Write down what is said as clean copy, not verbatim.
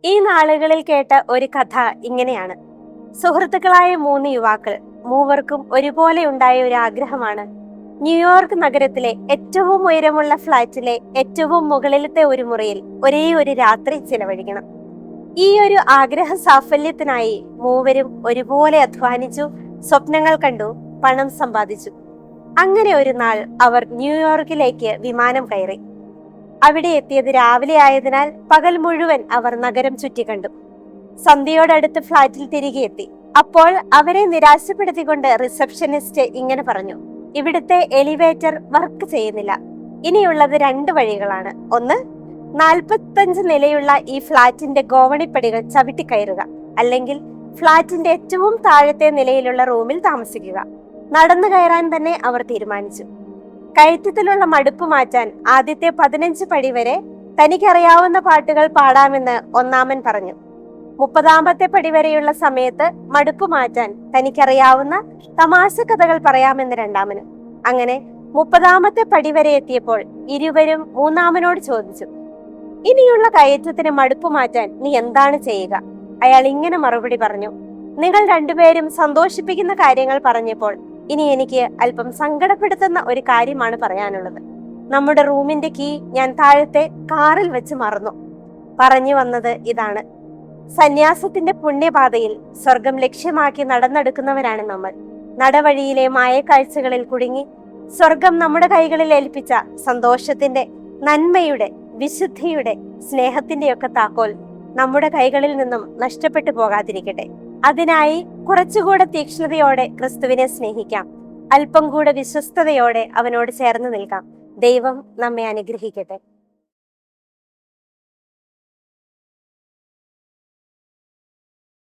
ഈ നാളുകളിൽ കേട്ട ഒരു കഥ ഇങ്ങനെയാണ്. സുഹൃത്തുക്കളായ 3 യുവാക്കൾ, മൂവർക്കും ഒരുപോലെ ഉണ്ടായ ഒരു ആഗ്രഹമാണ് ന്യൂയോർക്ക് നഗരത്തിലെ ഏറ്റവും ഉയരമുള്ള ഫ്ലാറ്റിലെ ഏറ്റവും മുകളിലത്തെ ഒരു മുറിയിൽ ഒരേ ഒരു രാത്രി ചിലവഴിക്കണം. ഈ ഒരു ആഗ്രഹ സാഫല്യത്തിനായി മൂവരും ഒരുപോലെ അധ്വാനിച്ചു, സ്വപ്നങ്ങൾ കണ്ടു, പണം സമ്പാദിച്ചു. അങ്ങനെ ഒരു നാൾ അവർ ന്യൂയോർക്കിലേക്ക് വിമാനം കയറി. അവിടെ എത്തിയത് രാവിലെ ആയതിനാൽ പകൽ മുഴുവൻ അവർ നഗരം ചുറ്റിക്കണ്ടു. സന്ധ്യയോടടുത്ത് ഫ്ലാറ്റിൽ തിരികെ എത്തി. അപ്പോൾ അവരെ നിരാശപ്പെടുത്തിക്കൊണ്ട് റിസപ്ഷനിസ്റ്റ് ഇങ്ങനെ പറഞ്ഞു: ഇവിടുത്തെ എലിവേറ്റർ വർക്ക് ചെയ്യുന്നില്ല. ഇനിയുള്ളത് 2 വഴികളാണ്. ഒന്ന്, 45 നിലയുള്ള ഈ ഫ്ലാറ്റിന്റെ ഗോവണിപ്പടികൾ ചവിട്ടിക്കയറുക, അല്ലെങ്കിൽ ഫ്ലാറ്റിന്റെ ഏറ്റവും താഴത്തെ നിലയിലുള്ള റൂമിൽ താമസിക്കുക. നടന്നു കയറാൻ തന്നെ അവർ തീരുമാനിച്ചു. കയറ്റത്തിലുള്ള മടുപ്പ് മാറ്റാൻ ആദ്യത്തെ 15 പടി വരെ തനിക്കറിയാവുന്ന പാട്ടുകൾ പാടാമെന്ന് ഒന്നാമൻ പറഞ്ഞു. 30ാമത്തെ പടി വരെയുള്ള സമയത്ത് മടുപ്പ് മാറ്റാൻ തനിക്കറിയാവുന്ന തമാശ കഥകൾ പറയാമെന്ന് രണ്ടാമന്. അങ്ങനെ 30ാമത്തെ പടി വരെ എത്തിയപ്പോൾ ഇരുവരും മൂന്നാമനോട് ചോദിച്ചു: ഇനിയുള്ള കയറ്റത്തിന് മടുപ്പ് മാറ്റാൻ നീ എന്താണ് ചെയ്യുക? അയാൾ ഇങ്ങനെ മറുപടി പറഞ്ഞു: നിങ്ങൾ രണ്ടുപേരും സന്തോഷിപ്പിക്കുന്ന കാര്യങ്ങൾ പറഞ്ഞപ്പോൾ ഇനി എനിക്ക് അല്പം സങ്കടപ്പെടുത്തുന്ന ഒരു കാര്യമാണ് പറയാനുള്ളത്. നമ്മുടെ റൂമിന്റെ കീ ഞാൻ താഴത്തെ കാറിൽ വെച്ച് മറന്നു. പറഞ്ഞു വന്നത് ഇതാണ്: സന്യാസത്തിന്റെ പുണ്യപാതയിൽ സ്വർഗം ലക്ഷ്യമാക്കി നടന്നെടുക്കുന്നവരാണ് നമ്മൾ. നടവഴിയിലെ മായക്കാഴ്ചകളിൽ കുടുങ്ങി സ്വർഗം നമ്മുടെ കൈകളിൽ ഏൽപ്പിച്ച സന്തോഷത്തിന്റെ, നന്മയുടെ, വിശുദ്ധിയുടെ, സ്നേഹത്തിന്റെയൊക്കെ താക്കോൽ നമ്മുടെ കൈകളിൽ നിന്നും നഷ്ടപ്പെട്ടു പോകാതിരിക്കട്ടെ. അതിനായി കുറച്ചുകൂടെ തീക്ഷ്ണതയോടെ ക്രിസ്തുവിനെ സ്നേഹിക്കാം. അല്പം കൂടെ വിശ്വസ്തയോടെ അവനോട് ചേർന്ന് നിൽക്കാം. ദൈവം നമ്മെ അനുഗ്രഹിക്കട്ടെ.